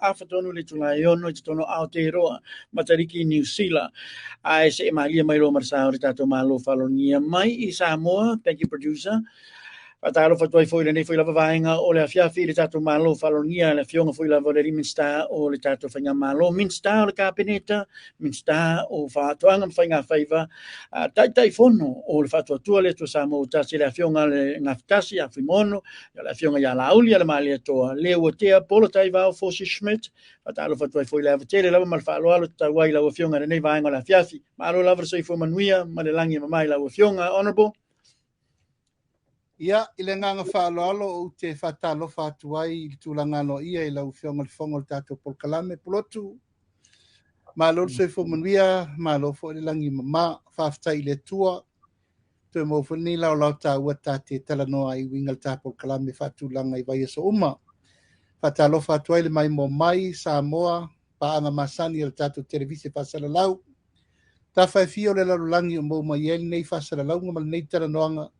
afatonu le Iulai ono i tono Aotearoa matariki New Zealand. Ai se malia mai lo marsa o tato malo falonia mai i Samoa. Thank you, producer. Patalo fatoi foi le nei foi lava vainga o le afiafi le tato malo falonia le fionga foi lava le minsta o le tato fanga malo minsta o le kapeneta minsta o fatoanga fanga faiva tai fono o le fato tua le to samo tasi le fionga le ngaftasi a fimono le fionga ya lauli le mali to le wotea Polataivao fosi Schmidt patalo fatoi foi lava tele lava mal falo alo tawai lava fionga le nei vainga le afiafi malo lava soi foi manuia malelangi mamai lava fionga honorable. Ia, ile nganga whaaloalo o te whatalofa atuai i tūlangano ia i lau whionga le whonga le tātou Polokalame Pulotu. Mā lolo soi whomanuia, mā lo fo le langi mama, whawhtai le tua. Tui mō whani lau lau tā ua tā te talanoa i winga le tātou Polokalame whatūlanga i vai so uma. Whatalofa atuai le mai mō mai, Samoa, paanga masani le tātou televisi whasala lau. Tā whaifio le lalulangi o mō mai eli nei whasala lau ngamal nei talanoanga.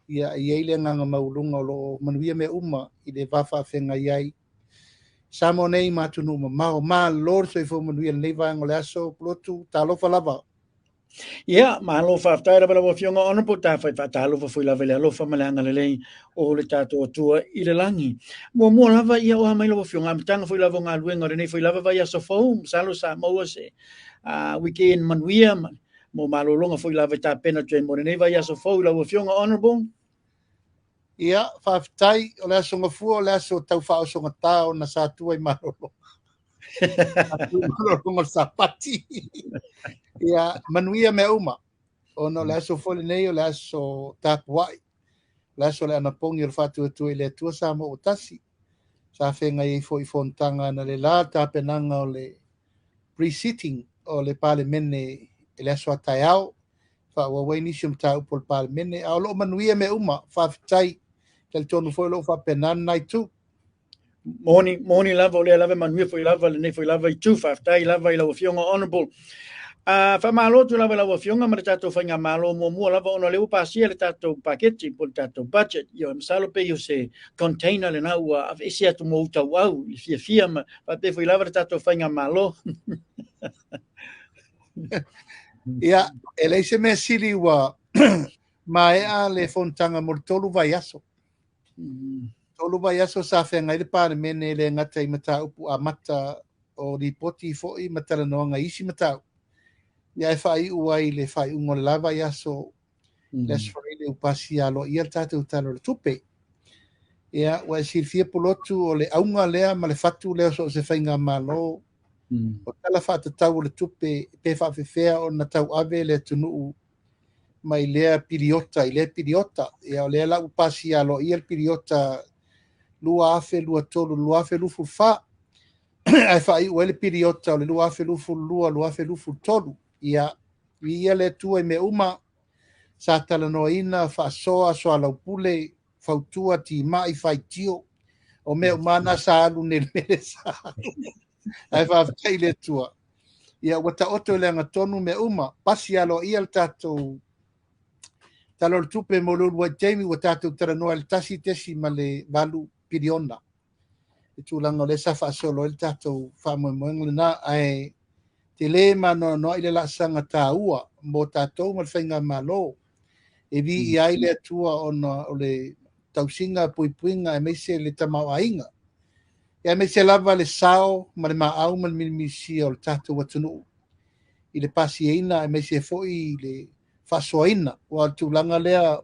Ia ile nganga maulunga lo manuia me uma i le wafa whenga iai. Samo nei matunu mao ma lor so i fo manuia nei vanga le aso Pulotu ta alofa lava. Ia, ma alofa aftai lava lava fionga honorable ta whai whata alofa fui lava le alofa malanga le lei o le tato atua i le langi. Mua lava ia oha mai lava fionga amitanga fui lava ngā luenga renei fui lava vai aso fau, salo Samoa se weekend manuia mo malolonga fui lava ta pena tuen mo renei vai aso fau lava fionga honorable. Ia, whawhtai o le aso ngafua o le aso tau whao songa tau na sa tua i malolo. Malolo sa pati. Ia, manuia me uma. O no le aso foli nei o le aso tapuai. Le aso le anapongi o le whatu atua i le atua sa mo o tasi. Sa whenga i fo i fontanga na le la tapenanga o le pre-sitting o le pale mene i le aso atai au. Wha wainisium tau po le pale mene. A lo manuia me uma, whawhtai. Kel tonu foi lo fa penan nai tu. Morning lava le lava manuia foi lava le nei foi lava I tu whaftai lava I lava fionga honorable. Fa malo tu lava fionga ma le tatou whainga malo mua lava ona leu pasia le tatou paketi po le tatou budget. Io msalo pe io se container le na ua av esi atu mo utau au I fia ma pa pe foi lava le tatou whainga malo. Ia, ele se me siri wa mai a le fontanga mo tolu vai aso. Tolu vai aso sa whenga I le pāre mene le ngata I mata upu a mata o li poti fo I matala noanga isi matau. Ia e whai uai le whai ungo le lava I aso le sfari le upasi alo ia tātou talo le tupe. Ia ua sirfia Pulotu o le aunga lea ma le fatu leo so se whainga malo. O tala whata tau le tupe pe whawhewhea o na tau ave le tunuu mai lea piriota I lea piriota. Ia o lea la upasi alo ia piriota lua afe lua tolu lua afe lufu fa. Ai whai ua le piriota o le lua afe lufu lua afe lufu tolu. Ia le tua I me uma sa tala no ina whaasoa soa lau pule fautua ti mai whai tio o me umana sa alu ne mere sa ai whawhai le tua. Ia wata oto le anga tonu me uma pasi alo ia le tatou talo le tupe mo lulu wa Jamie wa tatou tara noa le tasi tesi ma le valu piriona. E tūlanga le sa whaasolo le tatou whamoemoenga na ai te le mano no I le lasanga tā ua mo tatou ma le whainga malo. E vi I ai le atua o le tausinga puipuinga e meise le tamau ainga. E meise lava le sao ma le maau ma le milimisi o le tatou watunu. I le pasi eina e meise foi le whasoaina o al tūlanga lea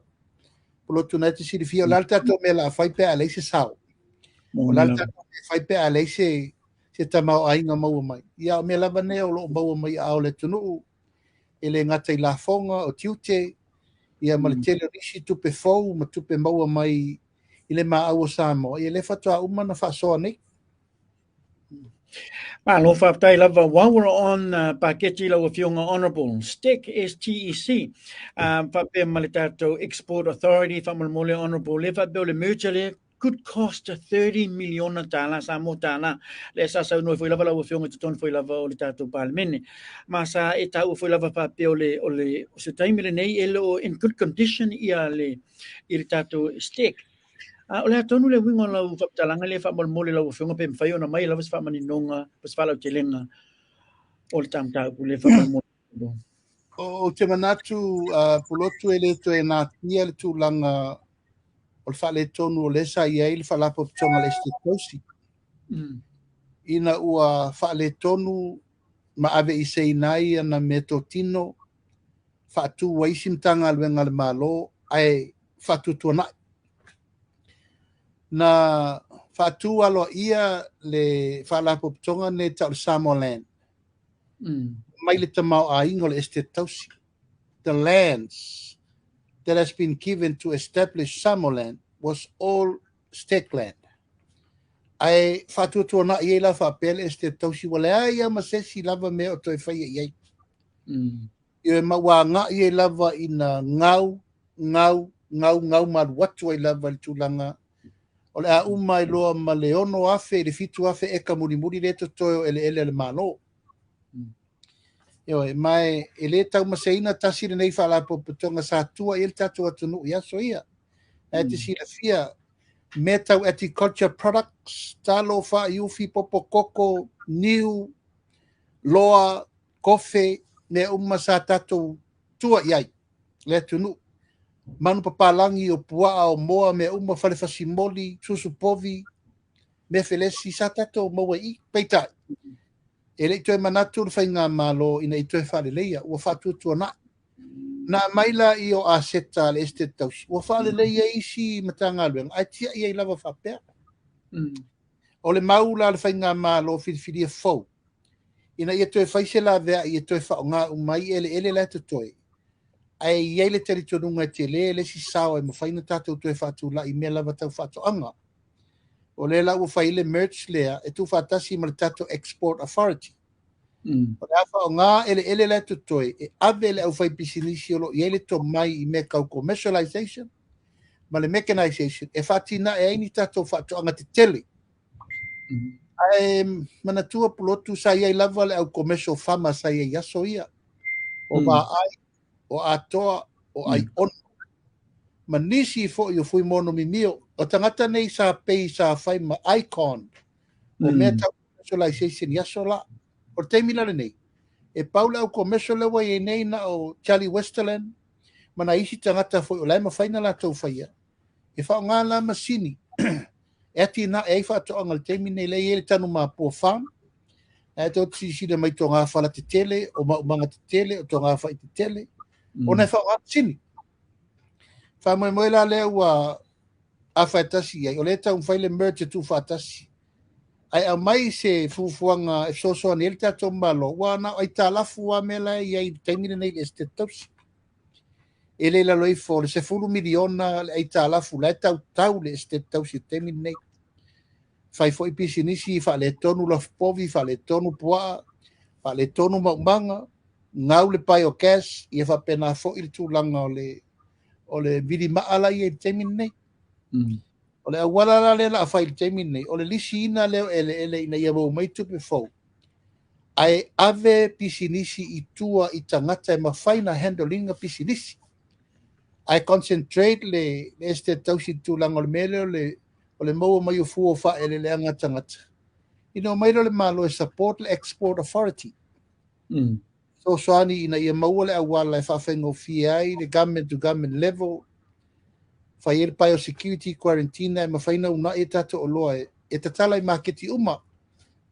Pulotu na te sirifia o lalta tatou me la whaipe a leise sao. O lalta tatou me whaipe a leise se tamau ainga maua mai. Ia o me lava ne o lo maua mai ao le tunu. E le ngata I la fonga o tiute. Ia ma le tele risi tupe fau ma tupe maua mai I le maa au o Samoa. Ia le fatua uma na whasoa nei. Malo whaftai lava while we're on paketi lau fionga honorable STEC STEC whape malitato export authority whamalmole honorable le whapeo le merger le could cost $30 million Samoa tana le sasa no foi lava lau fionga ton foi lava o le tato parlemene ma sa e tau foi lava whapeo le o se taimile nei ele o in good condition ia le tato STEC O le atonu le wingo lau whaptalanga le whamolmole lau whiunga pe mwhai ona mai lau was whamaninonga, was whalau te lenga o le tamtau pu le whamolmole. O te manatu Pulotu e le to e nā tia le tūlanga o le whale tonu o lesa i ai le whalapo pitonga le este tausi. Ina ua whale tonu ma ave i sei nai ana me to tino whatu waisimtanga luenga le malo ai whatu tuanai. Na whatu alo ia le whalapo pitonga ne tau le Samoa land. Mai le tamau a ingo le este tausi. The lands that has been given to establish Samoa land was all stake land. Ai whatu tuana i la whapele este tausi wale ai ama sesi lava me o toi whaia iei. Io e maua ngā i lava ina ngau maru watu ai lava le tūlanga. O le a umai loa ma le ono afe, le fitu afe eka muri le to toyo ele malo. Io e mai ele tau maseina tasi le nei whalapo putonga sa tua i le tatu atunu i aso ia. E te sila fia metau agriculture products, talo wha iufi popo koko, niu, loa, kofe, ne sa tatu tua iai. Le tunu. Manu papalangi o pua o moa me whale fasimoli, susupovi, me felesi sa tatu moa i peitai. E le itoe manatu le whainga malo ina itoe whale leia, ua whatu tuana. Na maila i o aseta le este tausi. Ua whale leia isi matanga luenga, ai tia i ai lava whapea. O le maula le whainga malo whiriwhiria fau. Ina i atoe whaise la vea i atoe whaonga umai ele la toi. Ai iei le teritonunga te le si sao e mawhaina tātou toe whatu la i mea lava tau whatu anga. O le la ua whaile merch lea e tu whatasi ma le tātou Export Authority. O le awha o ngā ele la toi e ave le au whai pisinisi olo i ele to mai i me kau commercialization ma le mechanization e whatina e aini tātou whatu anga te tele. Ai manatua Pulotu sa iai lava le au commercial fama sa iai aso ia. O ba ai o atoa o ai ono. Ma nisi fo i o fui mono mi mio. O tangata nei sa pei sa whai ma icon. O mea tau commercialization yaso la. O teimi lale nei. E paula au commercial lewa i nei na o Charlie Westerland. Ma na isi tangata fo i o laima whaina la tau whaia. E whao ngā la masini. E ati na e wha ato angal teimi nei le ele tanu ma po farm. E tau tisi le mai tō ngā whala te tele. O maumanga te tele. O tō ngā whai te tele. O nei whao sini. Wha moe la lea ua a whaitasi ai. O le tau mwhaile merge tu whaitasi. Ai a mai se fufuanga e soso ni ele tato malo. Wa na ai ta lafu wa mela i ai taimine nei este tausi. E le la loi fo le se fulu miliona ai ta lafu la tau le este tausi taimine nei. Fai fo i pisinisi fa le tonu la povi, fa le tonu pua, fa le tonu maumanga. Ngau le pai o cash i e fa pena fo il tūlanga o le vidi maala i e temin nei. O le awala la le la fai il temin nei. O le lisi ina leo ele ina ia wau mai tupe fau. Ai ave pisinisi i tua i tangata e mawhaina handlinga pisinisi. Ai concentrate le este tausi tūlanga o le mele o le maua mai o fua fa ele le anga tangata. Ino mai le malo e support le Export Authority. So soani ina ia maua le awala e whawhengo fiai le government to government level. Whai ele pai o security quarantine e mawhaina una e tato o loa e tatala i marketi uma.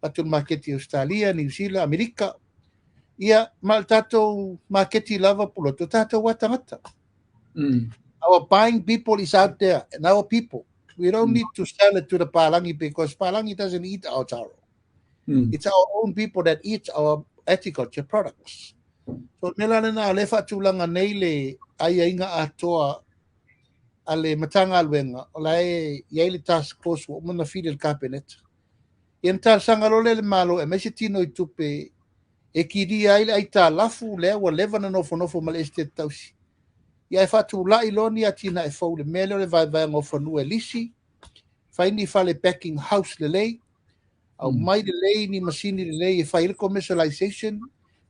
Patu marketi Australia, New Zealand, Amerika. Ia mal tato marketi lava Pulotu tato watangata. Our buying people is out there and our people. We don't need to sell it to the Palangi because Palangi doesn't eat our taro. It's our own people that eat our agriculture products. So nela na lefa tulanga nei le ai inga atoa ale matanga alwenga olai yaile task force o mona fidel cabinet. Enta sangalo le malo e mesitino i tupe e kiri ai ta lafu le wa levana no fo mal estate tausi. Ia fa tu la iloni atina e fo le melo le vai ngofo nu elisi. Faini fale packing house le lei. Au mai de lei ni masini de lei e fai commercialization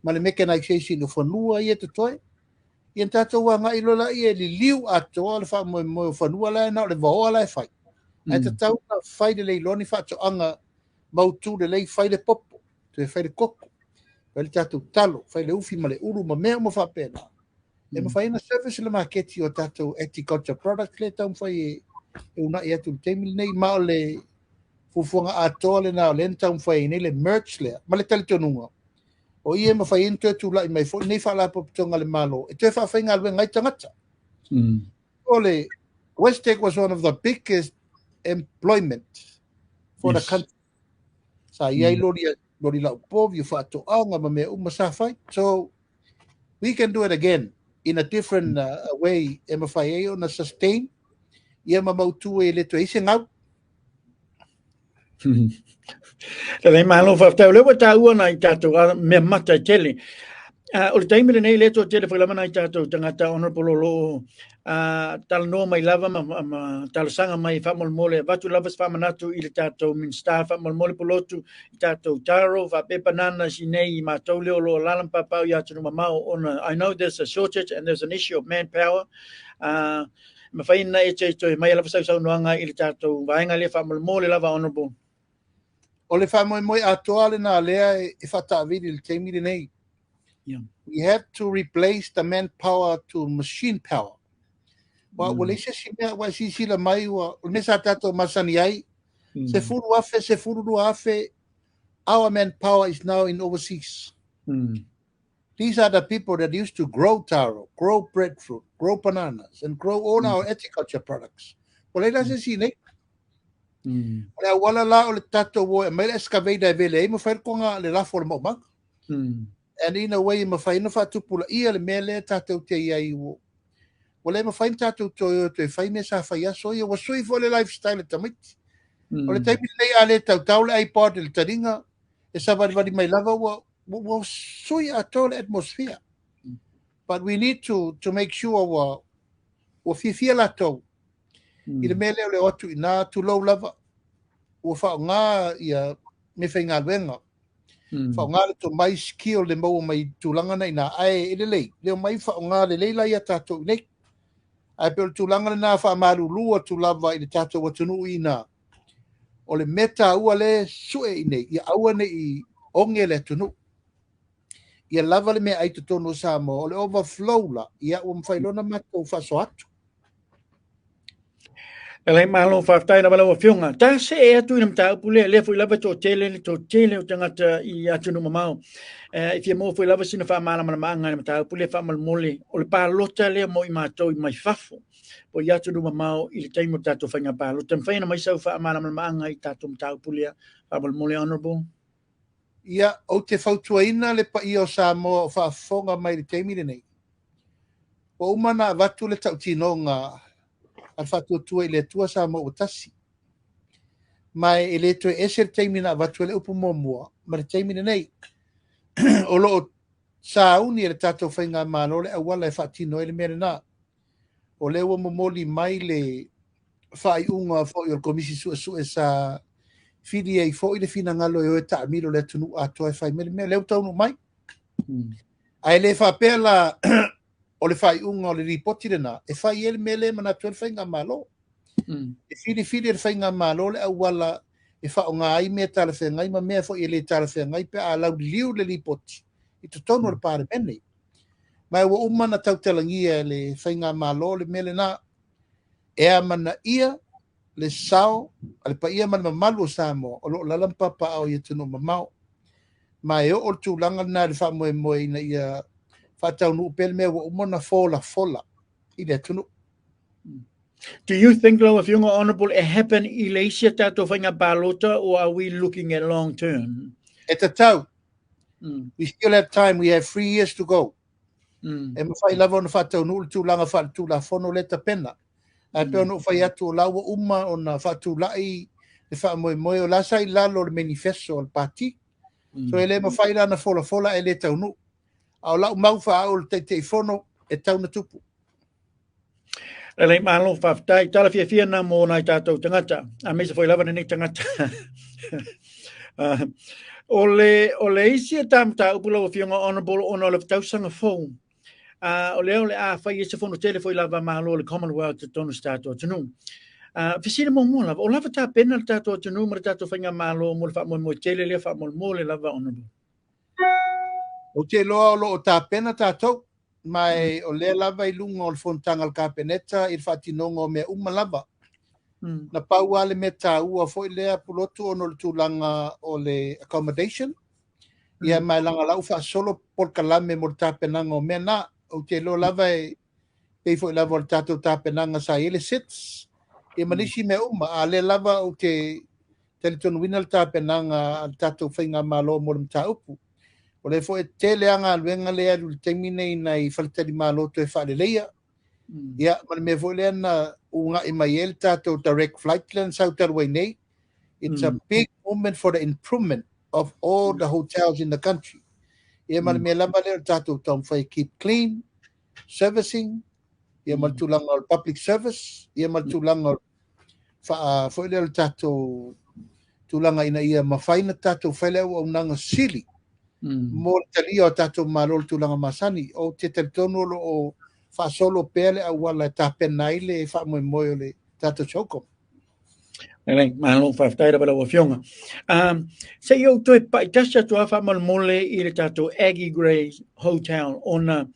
ma le mechanization o fanua ia te toi. Ia tato wa ngai lola ia li liu atoa le wha mo fanua la na le vaoa la e fai. Ai te tau na whai le leiloni whaatoanga mautu le lei whai le popo, te whai le koko. Whai le tātou talo, whai le uwhi ma le uru ma mea mo whapena. E ma whai na service le maketi o tātou agriculture product le tau whai e una i atu le teimili nei ma o le fufuanga atoa le na o le tau whai nei le merch le, ma le tali tonunga. O ia ma whai into tu lai mai fo nei whala popitonga le malo. E te whawhai ngā lue ngai tangata. O le Westec was one of the biggest employment for the country. Sa iai lori lau povi o whaatoanga ma mea umasawhai. So we can do it again in a different way. E ma whai e o na sustain. Ia ma mautu e le to ise ngau. Tēnei malo whaftau lewa tā ua nai tātou mea mata tele. O le taimile nei le to tele whailama nai tātou tangata honorable lo tala noa mai lava ma tala sanga mai whamolmole watu lava whamanatu i le tātou min staff whamolmole Pulotu i tātou taro whapepa nana si nei i mātou leo lo lalampa pau i atu numa mau ona. I know there's a shortage and there's an issue of manpower. Ma whaina e te toi mai lava sau noanga i le tātou vaenga le whamolmole lava honorable. O le whamoe atoa le nā lea e whatawiri le teimiri nei. We have to replace the manpower to machine power. Wa wale se simea wa sisila mai wa mesa tato masani ai. Se furu afe. Our manpower is now in overseas. These are the people that used to grow taro, grow breadfruit, grow bananas, and grow all our agriculture products. Wale la se sine. Wale wala la o le tato wo e mai excavate e vele e mo whair konga le la for mo mak. And in a way, ma whaina whatupula ia le mele tātou te ia iwo. Wale ma whaina tātou toi te whaime sa whaia soia, wa sui fo le lifestyle e tamiti. O le taipi lei a le tau le iPod le taringa, e sa wadi mai lava wa sui a tau le atmosphere. But we need to make sure wa fifia la tau. I le mele o le otu i nā tu lau lava. Wa whao ngā ia me whainga luenga. Whaongale to mai skio le mau mai tūlanga nei nā ae e le lei. Leo mai whaongale leila ia tātou nei. Ai pēr tūlanga nā whaamaru lua tūlava i le tātou watunu i nā. O le meta ua le sue i nei. Ia aua nei i onge le tunu. Ia lava le mea ai te tono Samoa. O le overflow la. Ia ua mwhailona mako whaso atu. Elai malo whaftai na wala wa whiunga. Tā se e atu i nam tā upule, le fui lava tō tele o tangata i atu numa mau. If ia mō fui lava sina whaamala mana maanga na tā upule whaamalmole, o le pālota lea mo i mātou i mai whafo. Po i atu numa mau i le taimo tātou whainga pālota. Mwhaina mai sau whaamala mana maanga i tātou tā upule whaamalmole honorable. Ia, o te whautuaina le pa i o Samoa o whaafonga mai le teimire nei. O umana watu le tautino ngā al fatu tua ile tua sa mo utasi mai ile to eser taimina watu le upu momua ma le taimina nei o lo sa uni le tato whainga malo le awala e whatino ele mea na o le ua momoli mai le whai unga fo i o komisi su e sa whiri ei fo i le whina ngalo e o e ta amiro le tunu atoa e whai mea leo taunu mai ai le whapea la o le whai unga o le ripoti rena, e whai ele mele mana tuel whainga malo. E whiri e whainga malo le awala e whao ngā ai mea tala whaingai, ma mea fo i ele tala whaingai, pe a lau liu le ripoti. I te tono le pāre mene. Mai ua umana tau talangia le whainga malo le mele na, e a mana ia le sao, ale pa ia mana malu o Samoa, o lo lalampa pa au i tunu mamau. Mai o o tūlanga na le wha moe na ia fatau nu pel me wo mona fola i le tunu. Do you think, Lo, if you're honorable, it happen Elisha tato whainga pālota, or are we looking at long term? At the tau, we still have time. We have 3 years to go. E ma whai lava ona fatau nu tūlanga whatu la whono le ta pena. A pe ono whai atu o lawa uma o na whatu lai le wha moe o lasai lalo le manifesto o le pati. So ele ma whai lana fola e le tau nu. Au lau mau whaau te whono e tau na tupu. Lei malo whaftai, tala fia na mō nai tātou tangata. A mesa whai lava nei tangata. O le isi e tam tā upula o whiunga honorable ono le tausanga whou. O leo le a whai ese whono tele whai lava malo le Commonwealth te tonu tātou tanu. Fisina mo lava. O lava ta pena tato te numero tato whainga malo mo le wha mo tele le wha mo le lava ona. O te loa lo o tā pena tātou, mai o le lava I lunga o le fontanga al kapeneta I whatinonga o mea lava. Na pau ale me tā ua fo I lea Pulotu ono le tūlanga o le accommodation. Ia mai langa lau wha solo Polokalame mo le tāpenanga o mea na. O te loa lava pei fo I lava o le tātou tāpenanga sa ele sits. Ia manisi me a le lava o te teletonu wina le tāpenanga al tātou whainga malo mo le mta upu. O le fo e tele anga luenga lea lu temine nei faltari malo to e whaleleia. Ia, man me fo lea na unga I mai el tato direct flight land South Arway nei. It's a big movement for the improvement of all the hotels in the country. Ia man me lama lea tato tom fai keep clean, servicing, ia mal tulanga o public service, ia mal tulanga fo lea tato tulanga ina ia mawhaina tato fai lea o nanga sili. Mo tali o tato malol tulanga masani o te teletono o fa solo pele a wala tapenai le fa mo moyo le tato choko. Nei, malo fa taira bala o fionga. Se yo to pa tasa to fa mal mole I le tato Aggie Gray Hotel ona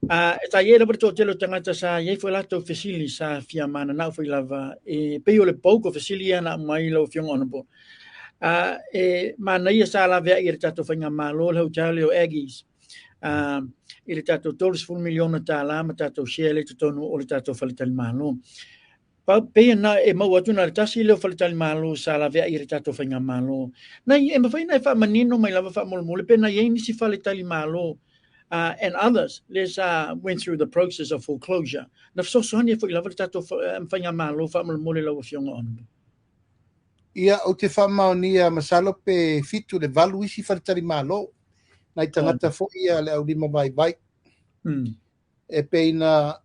ta ye le to telo tangata sa ye foi lato facility sa fia mana na foi lava e pe yo le pouco facility na mai lo fionga ona bo. Mana ia sa la vea I le tato whainga malo le hotel o Aggies. I le tato $12 miliona ta la ma tato share le tonu o le tato whalitali malo. Pa pe na e mau atu na le tasi le whalitali malo sa la vea I le tato whainga malo. Na e mawhaina e wha manino mai lava wha mole pe na ye nisi whalitali malo and others les went through the process of foreclosure. Na fsosohani e fo I lava le tato whainga malo wha mole lau fionga ono. Ia o te whamaunia masalo pe fitu le valu isi wharitari malo. Nai tangata fo ia le au lima vai. E pe na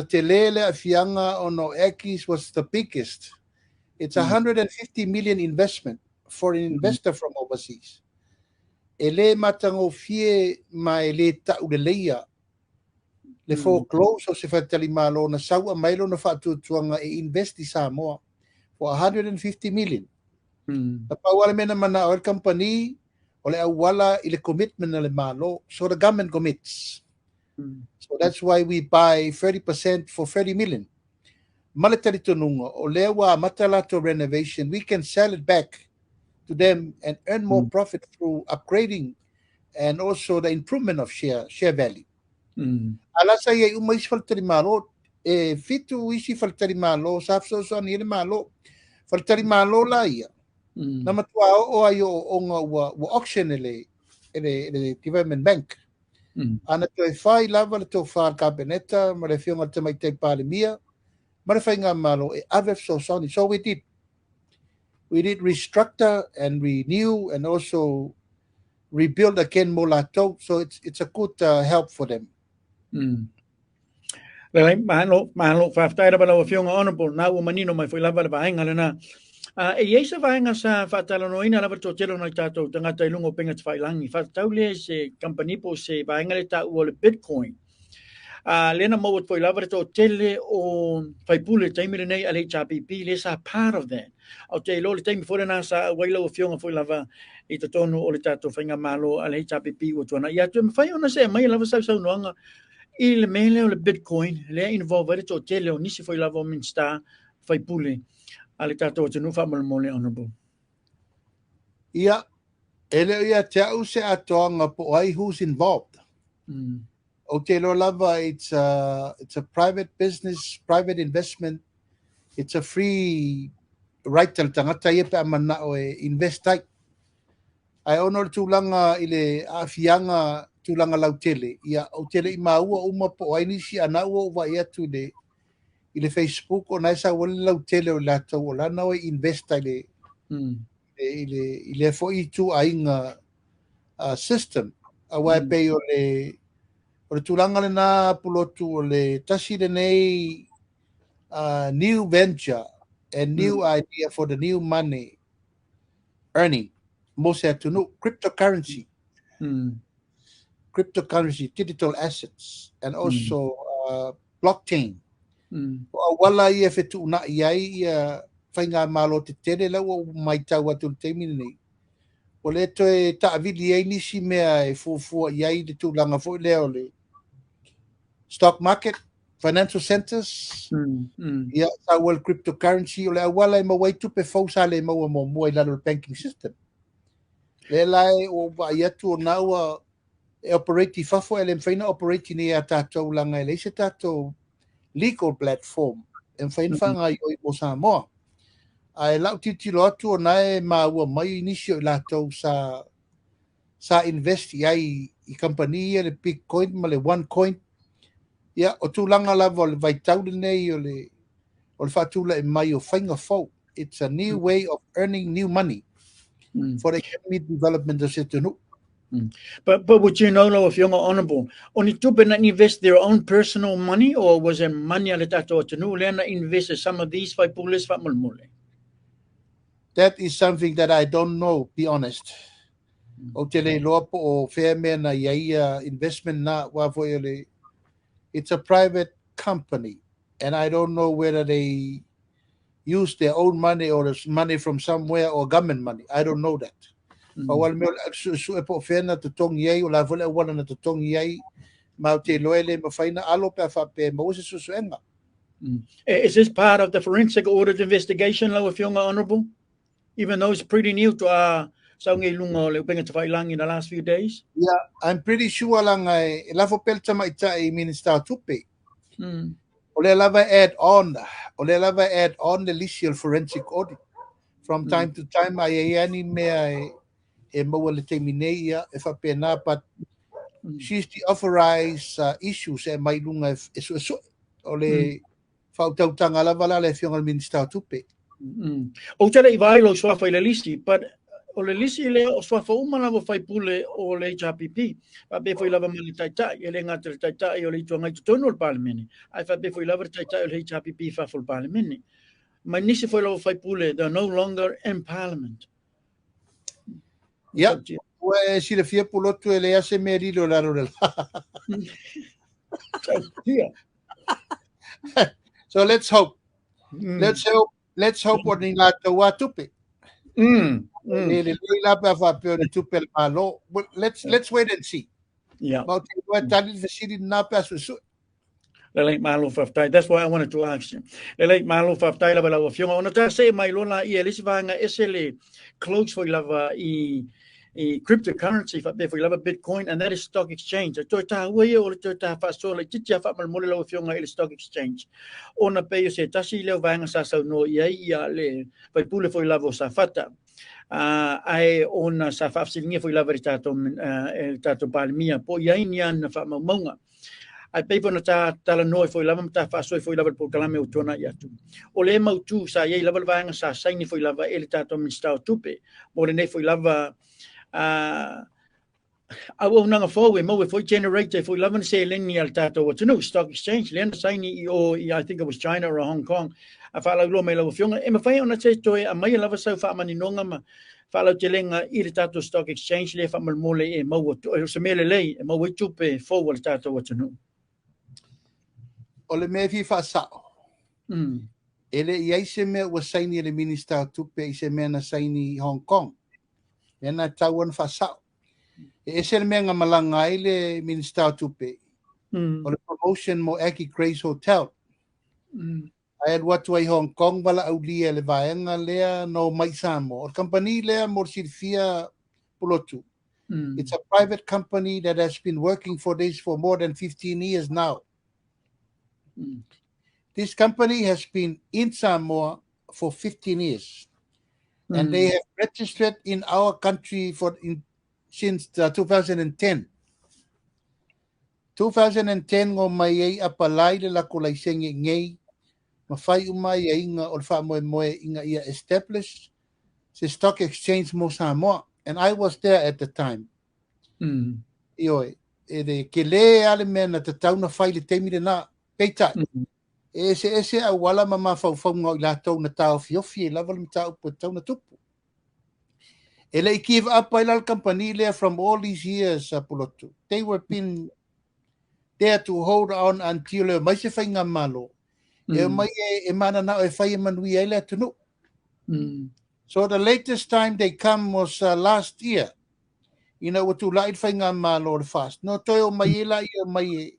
te lele a fianga ono Ekis was the biggest. It's 150 million investment for an investor from overseas. E le matango fie ma e le tau le leia. Le foreclose o se wharitari malo na saua mailo na whaatutuanga e investi Samoa for 150 million. Na pauale mena mana oil company o le awala I le commitment na le malo, so the government commits. So that's why we buy 30% for 30 million. Maletari tonunga o le wa matalato renovation, we can sell it back to them and earn more profit through upgrading and also the improvement of share value. Alasa ye uma isi faltari malo e fitu isi faltari malo safso so ni le malo faltari malo la ia. Na matua o ayo o nga wa auction ele development bank. Ana to fai lava le to far kabineta ma le fionga te mai te palimia ma le fai nga malo e avef so soni. So we did restructure and renew and also rebuild again molato, so it's a good help for them. Le malo fa taira bala o fionga honorable na o manino mai foi lava le vaenga le na. E yeisa vaenga sa whatalanoina lava to telo nai tātou tangata I lungo penga te whailangi. Whatau le se company po se vaenga le tā ua le Bitcoin. Lena mau foi lava to tele o whaipule taimire nei a le HRPP, le sa part of that. O te lo le taimi fore na sa waila o fionga foi lava I te tonu o le tātou whainga malo a le HRPP o tuana. Ia tu mwhai ona se mai lava sau noanga I le mele o le Bitcoin, le involve to tele o nisi foi lava o minsta whaipule. Ale tātou te nufa mole honorable. Ia, ele ia te au se atoanga po ai who's involved. O te lo lava, it's a private business, private investment. It's a free right tal tangata ia pe amana o invest ai. Ai honor tūlanga I le afianga tūlanga lautele. Ia o tele I maua uma po ai nisi ana ua uwa ia tu le I le Facebook o naisa wale lau tele o lato o lana o investa I le fo I tu ainga system a wai pe o le tūlanga le na Pulotu o le tasi le nei new venture and new idea for the new money earning mo se atunu cryptocurrency digital assets and also blockchain O wala ia fetu na iai whainga malo te tere lau o mai tau atu te mini nei. O le to e taavili ai nisi mea e fufua iai le tūlanga fo leo le stock market, financial centers, ia sa world cryptocurrency o le awala e mawai tupe fausa le maua mo mua i lalo banking system. Le lai o vai atu o naua e operate fafo ele mfaina operate ni a tātou langa ele se tātou legal platform e mfaina whanga i oi mo Samoa. Ai lau titilo atu o nae maua mai inisio i lātou sa invest ai i company le Bitcoin ma le OneCoin. Ia o tūlanga lava o le vaitaule nei o le whatula e mai o whainga fau. It's a new way of earning new money for the economic development of Setunu. But would you know, if you're honourable, only two people invest their own personal money, or was it money at tato tunu lena invest some of these five pulis famulmule? That is something that I don't know, be honest. O tele lopo o fair men na ia investment na wa ele. It's a private company, and I don't know whether they use their own money or money from somewhere or government money. I don't know that. Awal me su e po fena to tong yai o la vola wala na to tong yai ma te loele ma faina alopa fa pe mo se su enga. Is this part of the forensic audit investigation, if you're honourable? Even though it's pretty new to our saungi lungo le penga te lang in the last few days? Yeah, I'm pretty sure lang ai la fo pelta mai tai minister tupe. O le lava add on the legal forensic audit. From time to time ai ani me e mo le terminate e fa pena, but she's the authorized issues e mai lunga e so o le fautautanga lava la le fionga minister tupe. O tele i vailo swafa i le lisi, but o le lisi le o swafa umana vo fai pule o le HRPP. Pa be foi lava mani taitai, e le ngata le taitai o le itua ngai tutonu o le palemene. Ai fa be foi lava le taitai o le HRPP fa fo le palemene. Ma nisi foi lava fai pule, they're no longer in parliament. Yeah, well, si le fia Pulotu e le ase me rilo la rorel. So let's hope. Let's hope what in la tawa tupe. Let's wait and see. Yeah. About what tali fasili na pa susu. Lelai malo faftai. That's why I wanted to ask you. Lelai malo faftai la bala fiona ona ta se mai lona I elisi vanga esele close for lava I cryptocurrency fa be for lava Bitcoin, and that is stock exchange. To ta we o to ta fa so le titia fa mal mole lo fiona il stock exchange. Ona pe se tasi le vanga sa so no ia le fa pule for lava sa fata. Ai ona sa fa silinga for lava tato el tato palmia po ia inian fa maunga. Ai pepo na tala noi foi lava mata fa so foi lava Polokalame o tona ia tu. O le mau tu sa ia lava vanga sa saini foi lava ele tato minstau tupe. Mo le nei foi lava I will not forward mo foi generated foi lava se leni al tato what no stock exchange le saini o I think it was China or Hong Kong. A fa lo me lo fiona e me fai ona se toi a mai lava so fa mani nonga ma fa lo telenga I le tato stock exchange le fa mal mole e mo se mele lei e mo tupe forward tato what no. O le me fi fa sao. Ele iai se me wa saini le minister tupe I se me na saini Hong Kong. E na tauan fa sao. E se me nga malanga I le minister tupe. O le promotion mo Aki Grace Hotel. I had what way Hong Kong wala au lia le vaenga lea no mai Samoa. O company lea mo sirfia Pulotu. It's a private company that has been working for this for more than 15 years now. This company has been in Samoa for 15 years, and they have registered in our country since 2010. 2010 ngo mai ai apalai le la kolai sengi ngei mafai umai ai nga olfa moe inga ia established the stock exchange mo Samoa, and I was there at the time. Ioi e de kele ale mena te tauna fai le temi de na peita. Ese a wala mama fau ngau la tau na tau fiofi la wala mta upo tau na tupu. Ele give up by la company there from all these years Pulotu. They were been there to hold on until mai se fainga malo. E mai e mana na e whai manui e le tunu. So the latest time they come was last year. You know, watu lai whai ngā malo fast. No toi o mai e la i o mai e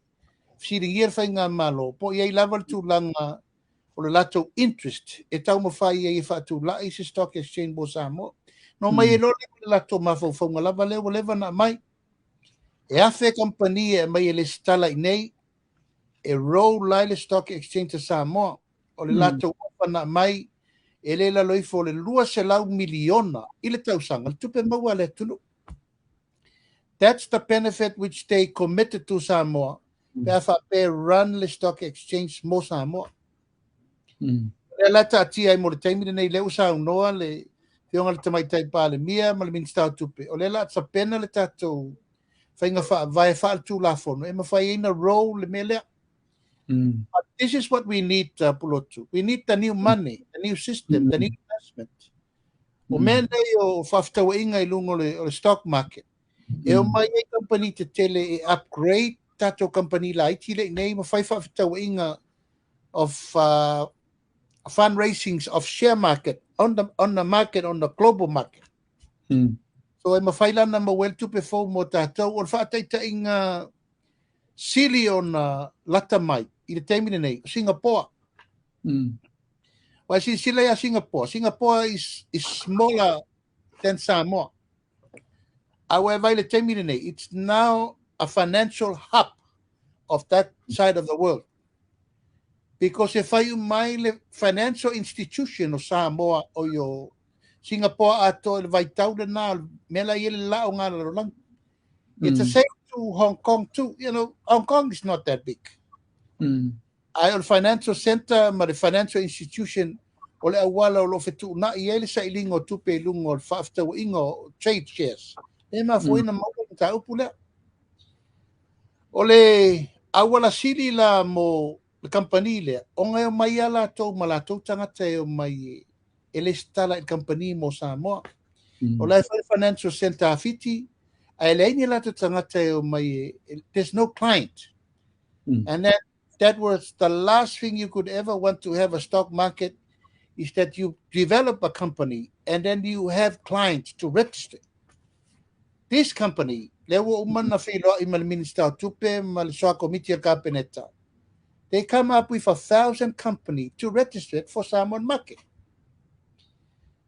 whiri ia whai ngā malo. Po i level tu langa o le lato interest. E tau ma whai e whatu lai se stock exchange bo Samoa. No mai e lo le lato mawhauwhaunga lava lewa lewa na mai. E awhe company e mai e le stala i nei. E roll lai le stock exchange to Samoa. O le lato na mai. E le la loifo le lua se lau miliona. I le tausanga. Tupe maua le tunu. That's the benefit which they committed to Samoa. They run the stock exchange mo Samoa. Le lata atia I mo le taimine nei leu sa unoa le fionga le tamai taipa le mia ma le minstau tupe. O le la tsa pena le tatou whainga vai whaal tu la fono. E ma whai ina row le melea. But this is what we need, Pulotu. We need the new money, the new system, the new investment. O mea nei o whaftawa inga I lungo le stock market. E o mai e company te tele e upgrade tato company la iti le nei ma whai whaftawa inga of fundraisings of share market on the market, on the global market. So e ma whai lana ma wel tupe fo mo tato o whaataita inga sili on lata mai I le taimine nei, Singapore. Why si sila ya Singapore? Singapore is smaller than Samoa. However, it's now a financial hub of that side of the world. Because if I my financial institution of Samoa or your Singapore ato vai tau na mela ele la o ngala lang. It's the same to Hong Kong too. You know, Hong Kong is not that big. I financial center, ma the financial institution o le awala o lo fetu na I ele sa ilingo tupe lungo fafta o ingo trade shares. E ma foi na mau ta upula. O le awala sili la mo le company le o ngai mai ala to malato tanga te o mai ele stala il company mo Samoa. O le financial center fiti ai le ni la tanga te o mai there's no client. And that was the last thing you could ever want to have a stock market is that you develop a company and then you have clients to register. This company, lewo umana filo imal minister tupe mal soa committee kapeneta. They come up with 1,000 company to register it for Samoan market.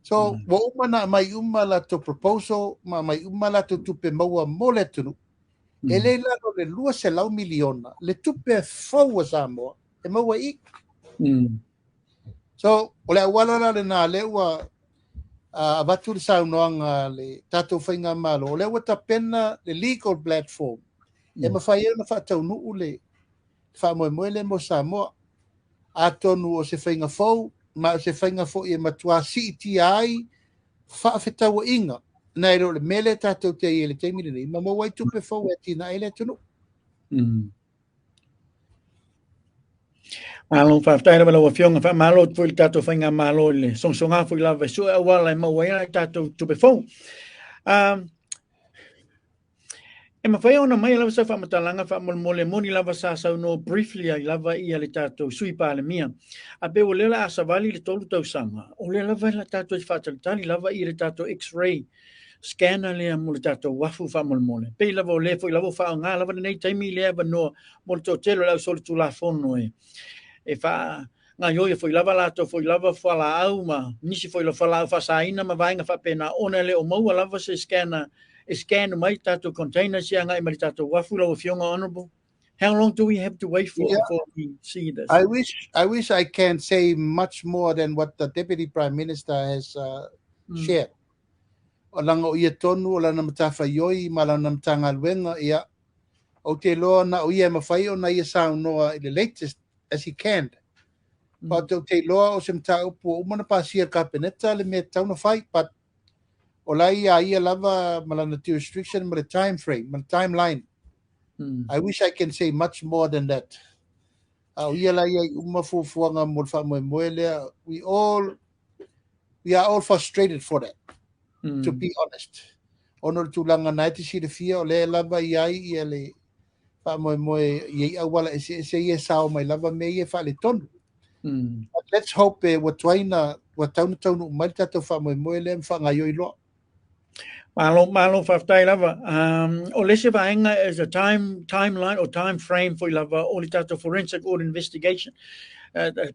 So wo umana mai umala to proposal mai umala to tupe maua mole tunu. Ele la le lua se lau miliona le tupe fo Samoa e maua I. So ole wala le na lewa Batul saunoanga le tato whainga malo. Le wata pena le legal platform. E mawhaia na whatau nuu le whamoe le mo Samoa. Atonu o se whainga fau, ma o se whainga fau I matua CTI, whaafetawa inga. Nai ro le mele tato te I le teimine ni, ma mawai tupe fau e tina ele tunu. Along fa taira bala wa fionga fa malo fu il tato fa nga malo le songa fu la su wala ma wa tato tu be fo e ma fa ona mai la sa fa matalanga fa mole moni la sa no briefly I lava I le tato sui pa le mia a be o le la sa vali le tolu tau sanga o le lava la tato fa tali lava I le tato x-ray scanner le mo le tato wafu fa mole pe lava le fo lava fa nga lava nei taimi le ba no mo to telo la sol tu la fono e fa nga yo foi lava lato foi lava fala uma nisi foi lo fala fa saina ma vai nga fa pena ona le o mau lava se scan mai tato container sia nga mai tato wafu lo fionga honorable. How long do we have to wait for before we see this? I wish I can say much more than what the Deputy Prime Minister has shared. O langa o ia tonu o lana matafa yoi ma lana matanga luenga ia o te loa na o ia mawhai o na ia sao noa the latest as he can. But te loa o se mta upo umana pasia kapeneta le me tauna whai, but o la ia lava malana te restriction ma the time frame, ma timeline. I wish I can say much more than that. Ia la ia umafufuanga mulfa moelea. We are all frustrated for that. To be honest. Ono tulanga naiti si de fia o le lava ia le fa mo ye awala se ye sao mai lava me ye fa le tonu But let's hope what tauna mai tatou whamoemoe le whangaio I loa. Malo whaftai lava. O lese vaenga is a timeline or time frame for lava o li tato forensic or investigation.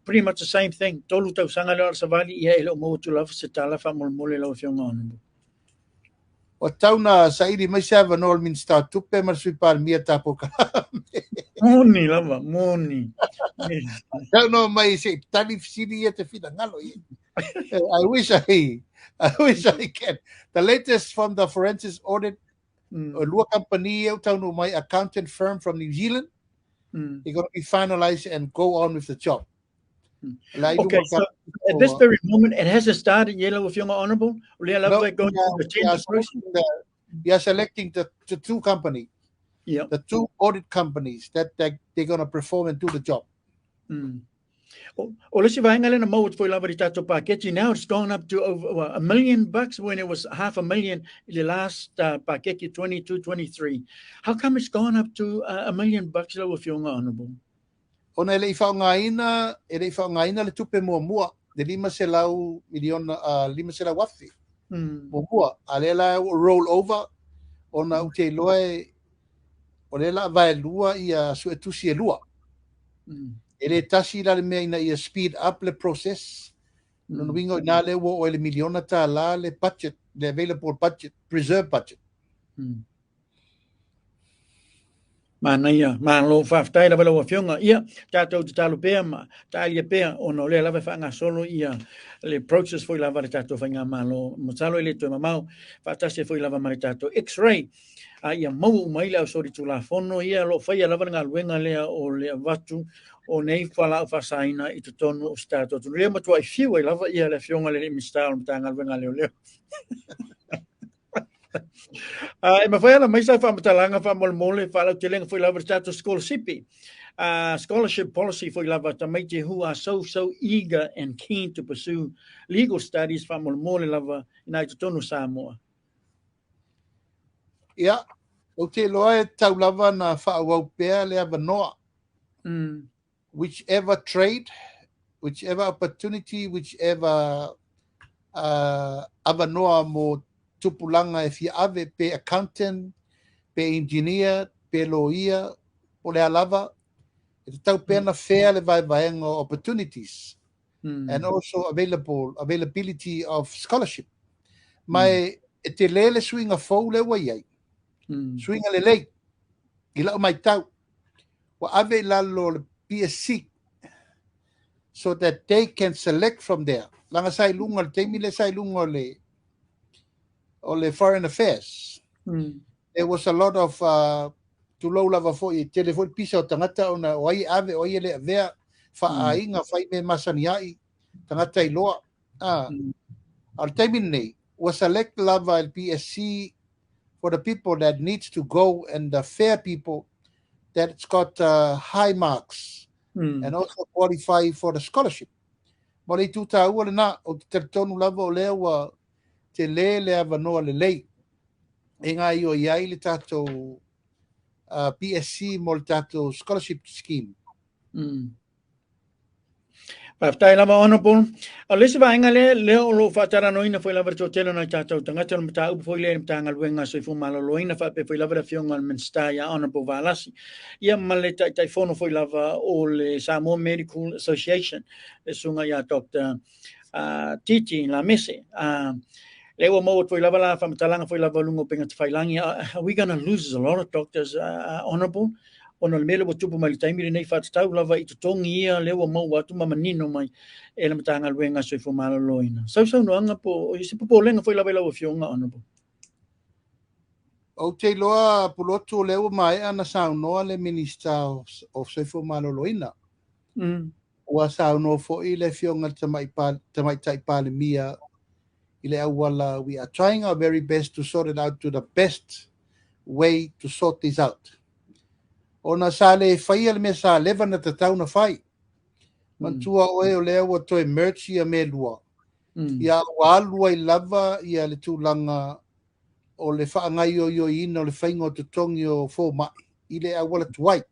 Pretty much the same thing. Tolu tau sanga leo savali ia ele o mo tu lava se tala whamolmole lau whionga onu. O tauna sairi mai se ava nol min start tupe marsui par mia tapo kalame. Moni lava, moni. Tauna mai se tali fisiri ia te whina ngalo ia. I wish I can. The latest from the forensic audit, Lua company, my accountant firm from New Zealand, they're going to be finalized and go on with the job. Okay, so at this very moment, it hasn't started yet with Young Honorable? No, we are selecting the two companies, the two audit companies that they're going to perform and do the job. Now it's gone up to over $1 million when it was $500,000 the last paketi 22-23. How come it's gone up to $1 million with Young Honorable? Ona ele whaongaina le tupe mua de 5 miliona wafi. Mua alela roll over ona ute loe olela vai lua ia suetusi lua. Ele tasi la mea ina ia speed up le process. No wingo na le wo ele miliona ta la le budget, the available budget, preserve budget. Mana ia, malo whaftai la wala whionga ia, tātou te talo pēr ma, tālia pēr, ono le lawe whaanga solo ia, le process foi lava le tātou whainga malo, motalo ele tue mamau, whaatase foi lava mare tātou X-ray, ia mau maile au sori tula whono ia, lo whaia lava ngā luenga lea o lea watu, o nei whala au whasaina I te tonu o tātou tunu. Lea matua I whiu lava ia le whionga le mistao mta ngā luenga leo leo. E mawhaia mai sa whamatalanga whamolmole whalau te lenga foi lava tātou scholarship policy foi lava tamaite who are so eager and keen to pursue legal studies whamolmole lava inai te tonu Samoa. Ia, o te loa e tau lava na whaawau pēr le ava noa. Whichever trade, whichever opportunity, whichever ava noa mo tupulanga if you ave pe accountant, pe engineer, pe lawyer, o le alava, e tau pena fair le vaenga opportunities and also availability of scholarship. Mai e te lele swinga fau le waiai. Swinga le lei. Ila mai tau. Wa ave lalo le PSC so that they can select from there. Langa sai lunga le teimi le sai lunga le foreign affairs. There was a lot of to low lava for telephone pisa o tangata ona oi ave oi le vea fa ainga fai me masaniai tangata I loa. Al teimi nei was select lava el PSC for the people that needs to go and the fair people that's got high marks and also qualify for the scholarship. But I tuta ua le na o te tonu lava o lea te le ava noa le lei. E ngā I o iai le tātou PSC mo le tātou scholarship scheme. Paftai lava honorable. A lesi vaenga leo lo whaatara noina foi lava to telo na tātou tangata na mta upu foi le mta ngaluenga soi fu maloloina whape foi lava da whionga minsta ia honorable valasi. Ia male tai whono foi lava o le Samoa Medical Association. Le sunga ia Dr. Titi la mese. Lewa mo foi lava la whamatalanga foi lava lungo penga te whailangi. Are we going to lose a lot of doctors, honorable? Ona le mele wa tupu mai taimi le nei whatatau lava I tutongi ia lewa mau watu mamanino mai e le matanga luenga soi fu maloloina. Sau noanga po, o isi pupo lenga foi lava lawa whionga honorable. O te loa Pulotu lewa mai ana sau noa le minister o soi fu maloloina. Ua sau noa fo I le whionga tamai taipale mia ile awala. We are trying our very best to sort it out to the best way to sort this out. Ona sa le whaia le mea sa lewa na te tau na whai. Mantua oe o lea wa toi merchi a me lua. Ia waalua I lava ia le tūlanga o le whaangai o ina o le whainga o te tongi o fō mai. I le awala tuai.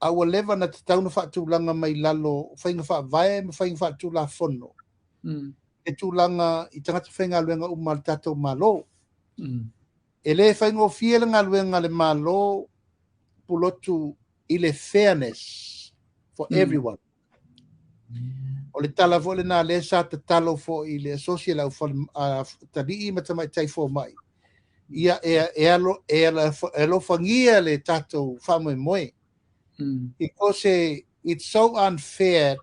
Aua lewa na te tauna whaatūlanga mai lalo, whainga whaavae, ma whainga whaatūla whono. E tūlanga I tangata whainga luenga umal tātou malo. E le whainga o whielenga luenga le malo, Pulotu I le fairness for everyone. O le tala fo le nā le sa te talo fo I le associate au tani I matamai tai fo mai. Ia e alofa ngia le tātou whamoe moe. Because it's so unfair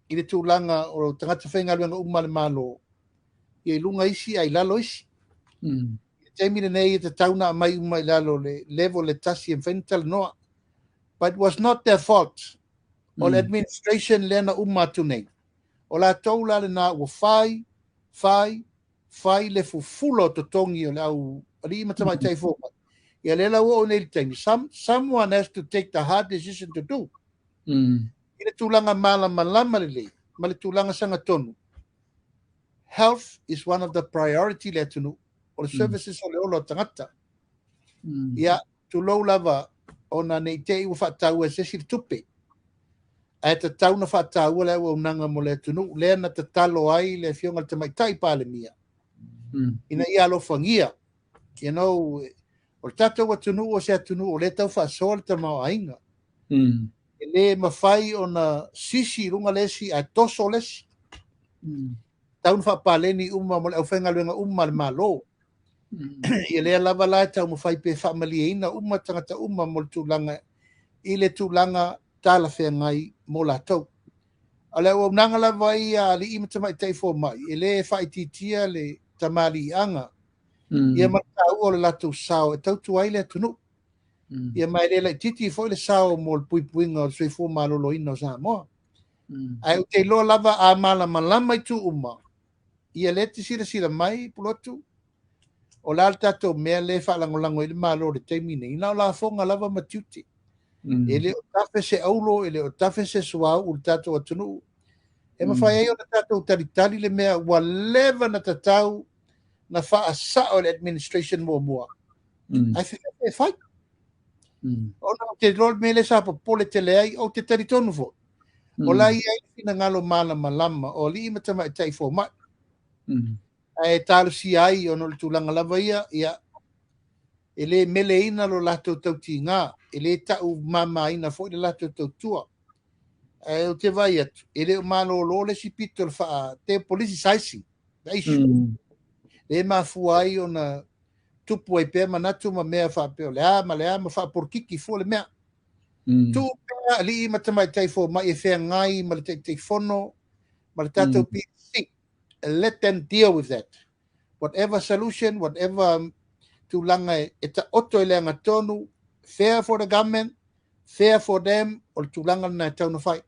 I le tūlanga o tangata whainga luenga umale malo I lunga isi ai lalo isi. Taimi le nei te tauna mai umai lalo le level le tasi e whental noa. But it was not their fault. O le administration lena umatu nei. O la taula le na ua fai le fufulo to tongi o le au ali matamai tai fōpa. Ia le lau o nei taimi. Someone has to take the hard decision to do. I le tūlanga malama le ma le tūlanga sanga tonu. Health is one of the priority le tunu. O le services o le olo tangata. Ia tu lau lava o na nei te iwa whaatau e sesi le tupe. A te tau na whaatau le o nanga mo le tunu. Lea na te talo ai le fionga le te mai tai pāle mia. Ina I alofa ngia. You know, o le tatou wa tunu o se tunu o le tau whaasoa le te mau ainga. E le mawhai o na sisi runga lesi a toso lesi. Tau na whaapaleni uma mo le au whenga luenga uma le malo. I le lava lai tau mo whai pe whaamali ina uma tangata uma mo le tūlanga. I le tūlanga tala whea ngai mo la tau. A le o nanga lava I a li ima tamai tai fō mai. I le whai titia le tamali anga. Ia matau o le latu sao e tau tuai le tunu. Ia mai le titi fo le sao mo le puipuinga o sui fō malolo ina o Samoa. Ai o te loa lava a malama I tu uma. Ia le te sira mai Pulotu. O la tatou mea le whaalangolango I le malo le teimine. Ina o la fonga lava matiuti. E le o tafe se aulo, e le o tafe se suau o le tatou atunu. E mawhai ai o le tatou taritali le mea ua lewa na tatau na whaasa o le administration mua. Ai whika e whai. O na te rol mele sa popole te leai o te taritonu fo. O la I ai fina ngalo malama o li ima tama tai fo mai. E talo si ai o no le tūlanga lava ia e le mele ina lo lato tau ti ngā. E le tau mama ina fo le lato tau tua. E o te vai atu. E le o malo lo le si pito le wha te polisi saisi. Le mafu ai o na tupu ai pēr manatu ma mea wha pēo. Le a ma wha porkiki fo le mea. Tu pēr li ima tamai tai fo mai e whea ngai ma le te fono ma le tatou PSC. Let them deal with that. Whatever solution, whatever tūlanga e ta oto e leanga tonu, fair for the government, fair for them, o le tūlanga na tauna whai.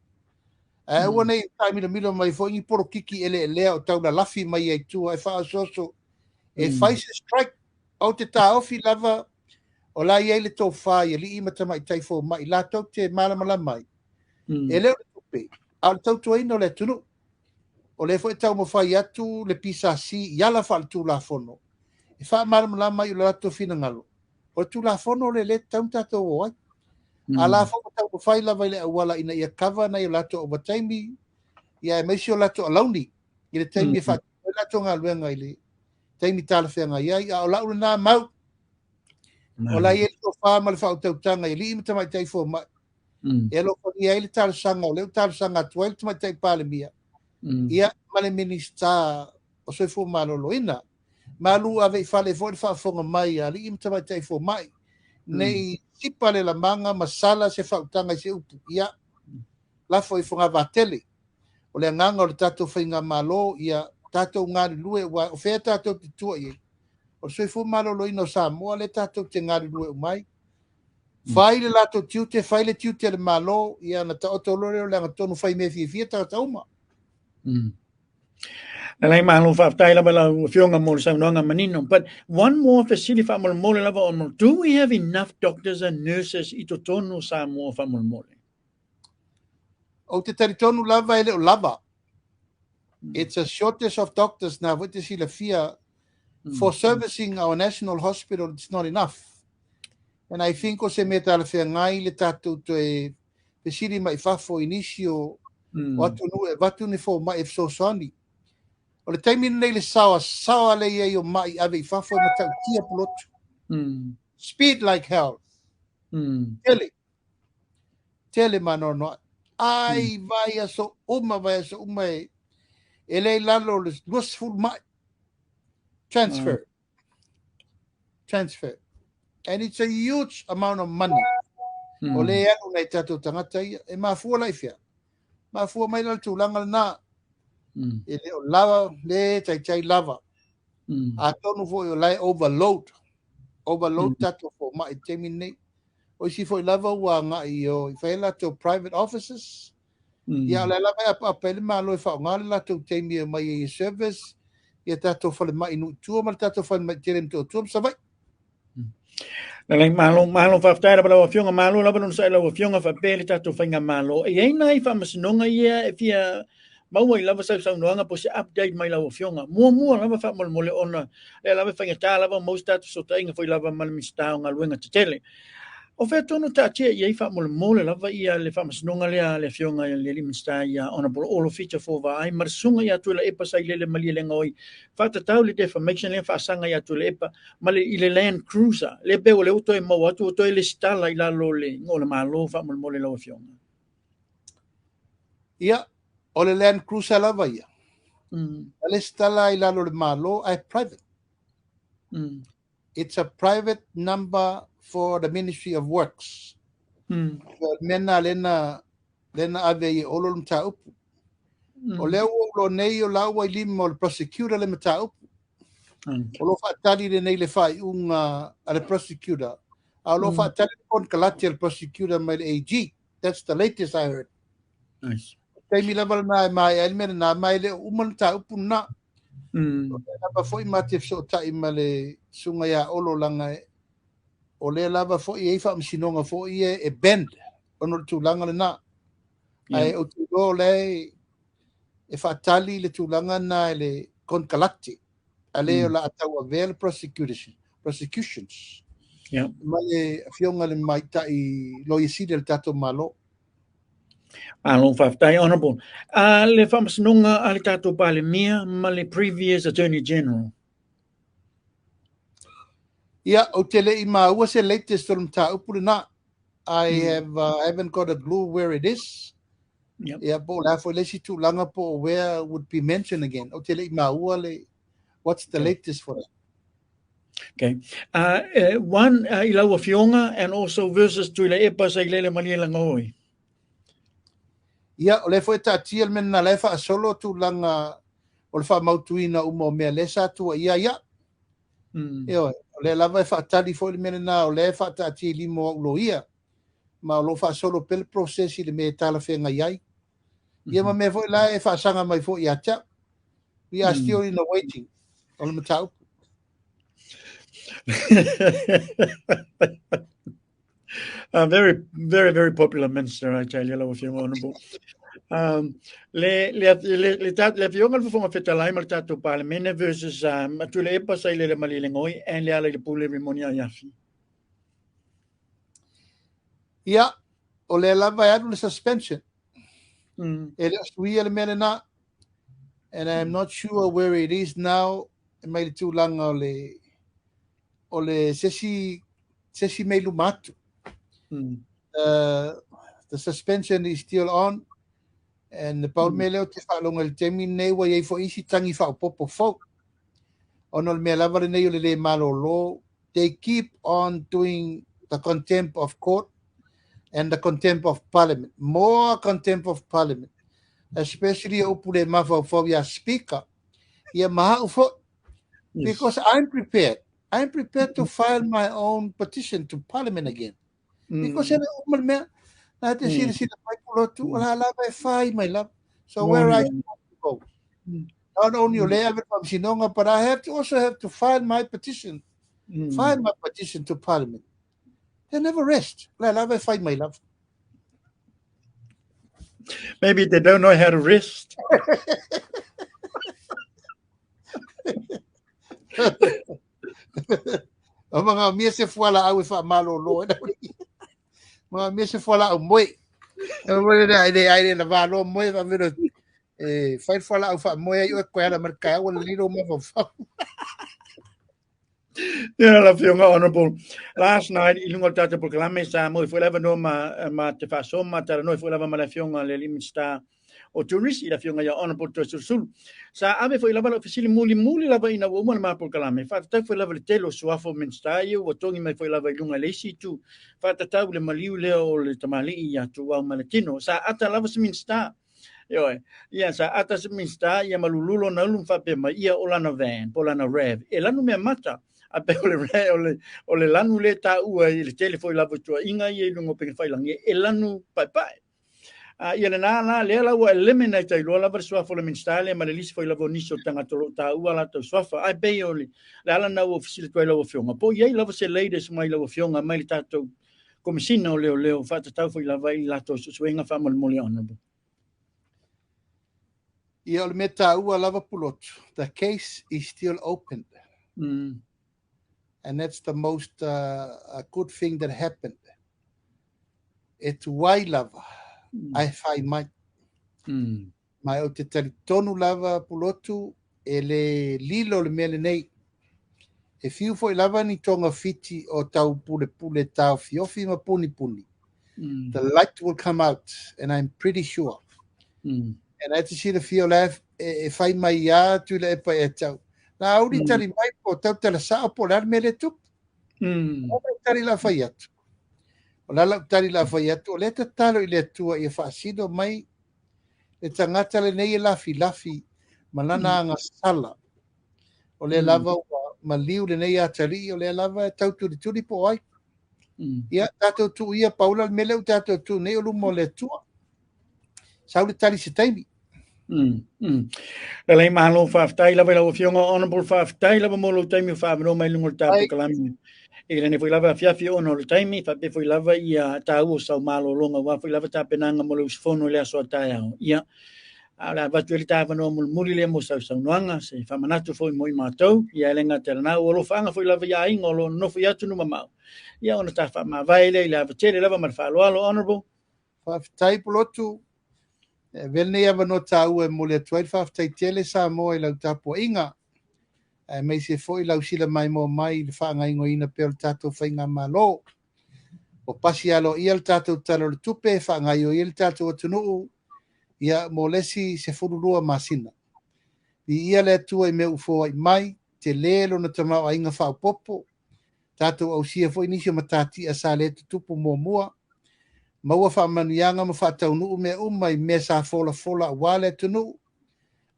Ua nei taimina milo mai fo ingi poro kiki ele lea o tauna lafi mai ai tua e wha asoso e whai se strike au te tā ofi lava o la iei le tō whai e li ima tamai tai fo mai la tau te malamala mai. E leo le tupe, au le tau tua ino le tunu. O le fo e tau mo whai atu le pisa si iala wha le tūla fono. E wha malamala mai o le ato fina ngalo. O le tūla fono le tau tato o ai. A la fo tau mo whai lava le awala ina ia kawa na i lato o bataimi ia e meisi o lato alauni. I le taimi e wha o lato ngā luenga i le taimi tala whenga iai. A o laura nā mau. O la i e to wha ma le wha o tau tanga i li ima tamai tai fo mai. E lo ko ia i le tala sanga o leo tala sanga atua i le tamai tai pāle mia. Ia male minista o soi fo malolo ina. Malu ave i whale fo le wha fonga mai a li ima tamai tai fo mai. Nei sipa le la manga masala se whautanga i se upu. Ia lafo i whunga vatele. O le nganga o le tatou whainga malo ia tatou ngāri lue o whea tatou te tua i. O soi fu malolo ino Samoa le tatou te ngāri lue umai. Whai le lato tiute, whai le tiute le malo ia na ta otolore o le anga tonu whai me fia ta tauma. Nalai malo whaftai lava la whionga mo le saunanga manino. But one more facility wha mo le mole lava o mo. Do we have enough doctors and nurses I to tonu Samoa wha mo le mole? O te taritonu lava ele o lava. It's a shortage of doctors now. What is la fia for servicing our national hospital? It's not enough. And I think o se meta la fia ngai le tatu to e siri mai fafo inisio watu ni fo mai so soni o le taimi nei le sawa le ia o mai ave fafo ma tau tia Pulotu speed like hell tele manono ai vai aso uma ele lalo le lustful mai transfer and it's a huge amount of money o le anu nei tatu tangata ia e mafua laifia mafua mai la tulanga na ele o lava le tai lava a tonu fo o lai overload tatu fo mai temi nei o si fo lava wa nga io faila to private offices ia la lava pa pele malo fa nga la to temi mai service ia tatu fo le mai nu tu mal tatu fo mai terem to tu sa vai Like malo faftara para o fionga malo la para sa la o fionga fa pele tatu fainga malo e ai nai fa masnonga ia e fia mau i lava sa noanga po se update mai la o fionga mua lava fa mole ona e lava fainga ta lava mo statu so tainga foi lava mal mistao nga luenga tele o fe tonu ta tia ia fa mole lava ia le fa masnonga le fionga le limsta ia ona por all feature for va ai marsunga ia tu la e pasai le mali le ngoi fa ta tau le defamation le fa sanga ia tu le pa mali ile land cruiser le be o le uto e mo atu to le stala ila lo le ngola malo fa mole la o fionga ia o le land cruiser lava ia le stala ila lo le malo ai private it's a private number for the Ministry of Works. Mena lena ave olo mta upu. O leo lo nei o laua I lima o le prosecutor le mta upu. O lo fatali le nei le fai unga ale prosecutor. A lo fatali on kalati al prosecutor mai le AG. That's the latest I heard. Nice. Taimi level na mai elmena na mai le uman mta upu na. Ba foi matif so tai male sunga ya olo langa o le lava fo I fa msinonga fo I e bend ono tulanga le na ai o tu le e fatali le tulanga na le kon kalati ale o la atawa vel prosecutions male fionga le mai tai lo isi del tato malo Alofa tai honorable le fa msinonga ale tato pale mia male previous attorney general yeah, o tele I what's the latest film ta upuna I haven't got a clue where it is. Yeah, but la for lesi tu langa po where would be mentioned again. O tele I what's the latest for that? Okay. One ilawa fionga and also versus tu ile epa sa ile maliela ngoi. Yeah, o le foi ta tiel men na lefa solo tu langa o le fa mautuina umo me lesa tu ia. Yo, le lava fa tali fo le mena na o le fa ta ti limo lo ia. Ma lo fa solo pel processi le me tala fenga iai. Ia ma me fo la e fa sanga mai fo ia cha. We are still in the waiting. On the matau. A very, very, very popular minister, I tell you, if you're honorable. Le fionga fo fonga fetalai mal tatu parlemene versus tu le epa sa ile malilengoi and le ala le pule rimonia yafi. Yeah, o le lava adu le suspension. It is we na, and I'm not sure where it is now. It made too long o le sesi me lumatu. The suspension is still on, and the Paul Meleo te whaalonga le temi nei wa yei fo isi tangi wha popo fo. Ono le mea lava le nei o le malo lo. They keep on doing the contempt of court and the contempt of parliament. More contempt of parliament. Especially opule mafofobia speaker. Ia maha ufo. Because I'm prepared. I'm prepared to file my own petition to parliament again. Because I umar mea na te sila mai Pulotu wala lava fai my love. So where I go? Not only ole ave sinonga, but I also have to file my petition. File my petition to parliament. They never rest. La lava fight my love. Maybe they don't know how to rest. Mga mia se fuala au fa malo lo. Mga mia se fuala au moi. Ai na va lo mo va ver fai fala au fa mo ai o ko ala marca o liro mo fa. Yeah, la fionga honorable. Last night, ilungo tata Polokalame Samoa, foi leva no ma te fa soma, tara no foi leva ma la fionga le limista o tourist, la fionga ya honorable to sul. Sa ave foi leva la ofisili muli leva ina wo ma Polokalame. Fa ta foi leva le telo suafo minsta io, o tongi mai foi leva ilunga lesi tu. Fa ta tau le maliu leo o le tamali ia tu wa malatino. Sa ata leva se minsta. Yo, ia sa ata se minsta ia malululo na ulum fa pe ma ia olana van, polana rev. E lanu me mata. A pe o le lanu le ta ua i le tele foi lava tua inga i lungo pe fai langi e lanu pai pai. Ia le na le la ua eliminate i loa lava swafa le minstale ma le lisi foi lava niso tanga tolo ta ua la tau swafa ai pe o le ala na ua fisile tua lava fionga. Po iei lava se leides mai lava fionga mai le tatou komisina o leo fata tau foi lava i lato suenga fa mo le mole honorable. Ia o le meta ua lava Pulotu. The case is still open. And that's the most a good thing that happened. It's why lava. I find my o te tonu lava Pulotu e le lilo le mele nei. If you foi lava ni tonga fiti o tau pule tau fiofi ma puni. The light will come out, and I'm pretty sure. And I see the feel life if I my ya tu le pa e tau. Na uri tari mai po tau tala sa po lar mele tu. O tari la fai atu. O la tari la fai atu. O le ta talo i le tua i whaasido mai e tangata le nei lafi malana anga sala. O le lava ma liu le nei atari o le lava e tau turi po ai. Ia tato tu ia paula mele u tato tu nei o lumo le tua. Sau le tari se taimi. Lei mahalo whaftai lawa lau fionga honorable whaftai lawa molo taimi whaamino mai lungo ta Polokalame. E rene foi lava fiafi ono le taimi, whape foi lava ia tau o sau malo longa, wa foi lava tapenanga molo usfono le aso atai au. Ia, ala watu ele tawa no muli le mo sau nuanga, se whamanatu foi moi mātou, ia elenga terana, o lo whanga foi lava ia ingo lo nofu iatu numa mau. Ia ona ta wha vaile, ila vatele lava mar whaaloalo honorable. Whaftai Pulotu. Velne ia no tau e mole tuai whaftai tele Samoa i lau tapua inga. Mei se foi lau sila mai mo mai le whaanga ingo ina pe o tatou whainga malo. O pasi alo ia le tatou talo le tupe whaanga i o ia le tatou atunuu ia mo lesi se fururua masina. I ia le atua i me ufoa i mai te lelo na tamau a inga whao popo. Tatou au sia foi nisio matati a sa le tupu mua. Maua whaamanuianga ma whaataunu me umai me sa fola wale tunu.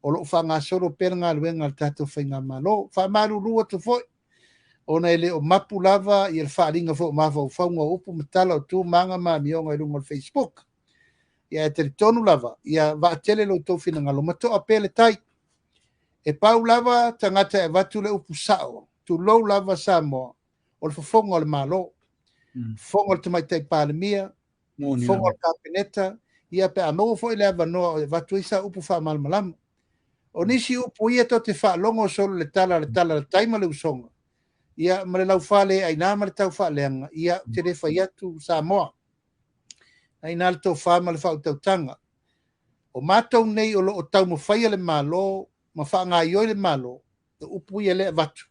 O lo whanga soro pera ngā luenga al tatou whainga malo. Whaamaru rua tu foi. Ona ele o mapu lava i el whaaringa fo mafa o whaunga upu matala o tu manga ma mionga i runga o Facebook. Ia e teritonu lava. Ia vaatele lo tau whina ngalo. Mato a pele tai. E pau lava tangata e vatu le upu sao. Tu lou lava Samoa. O le fofonga o le malo. Fonga o le tamaitai palemia. Fonga o le kapeneta. Ia pe a mogo fo i le avanoa e vatu isa upu wha malmalama. O nisi upu ia to te wha longo solo le tala le taima le usonga. Ia mare lau whale ai nā mare tau whaleanga. Ia te re whai atu Samoa. Ai nā le tau whama le whau tau tanga. O mātou nei o lo o tau mo whaia le malo, ma wha ngā ioi le malo, te upu ia le vatu.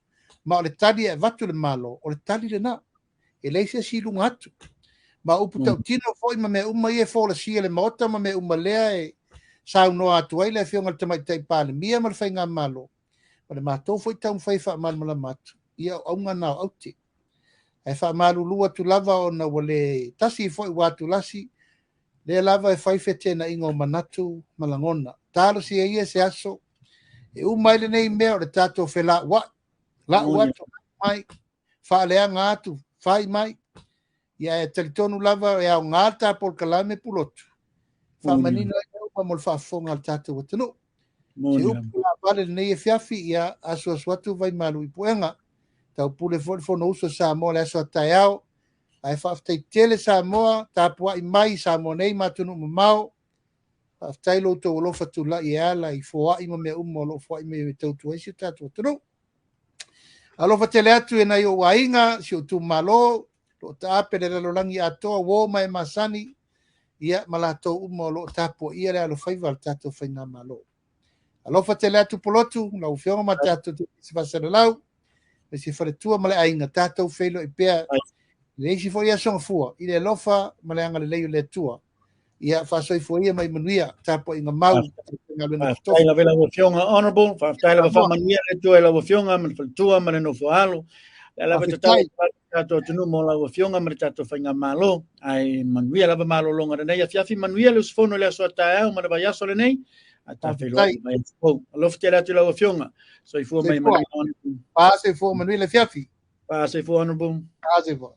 Ma o le tali e vatu le malo, o le tali le nā. E leise si lunga atu. Ma upu tau tino fo ima me uma ia fo la sia le maota ma me uma lea e sau no atu ai le fionga le tamai tai pāle mia ma le whai ngā malo. Ma le mātou fo i tau mwhai wha malmala matu. Ia au ngā nao auti. Ai wha malu lua tu lava o na wale tasi fo i watu lasi. Le lava e whaifete na ingo manatu malangona. Tālo si ia se aso. E umaile nei mea o le tātou whe la wa. La watu mai. Wha lea ngā atu. Whai mai. Ia e talitonu lava e au ngā tā Polokalame Pulotu. Wha manina e upa mo le whaafonga al tātou watanu. Se upu la vale nei e fiafi ia aso atu vai malu i puenga. Tau pule fono uso Samoa le aso atai au. Ai whaftai tele Samoa, tāpua i mai Samoa nei matunu mamau. Whaftai lo tau alofa tu la i ala i fōa ima mea umo lo fōa ima me tau tuaisi tātua tunu. Alofa tele atu e nai o wainga, si o tu malo, lo ta apere ralolangi atoa, wō mai masani, ia malato uma lo tapo ia le alo faiva tato fainga malo alofa te le atu Pulotu la ufionga ma tato te se fasana lau me se fale tua male ainga tato felo i pea le isi fo ia songa fua i le alofa male anga le leio le tua ia fasoi fo ia mai manuia tapo inga mau Tai la vela fionga honorable, tai la fa mania le tua la fionga me tua me no foalo. La va tato tunu mo la fionga me tato fainga malo, ai manuia la malo longa nei fiafi manuia le sfono le so ta ma va yaso le nei. Ata felo mai o lo fte la la fionga. So i fu mai manuia. Pa se fo manuia le fiafi. Pa se fo honorable. Pa se fo.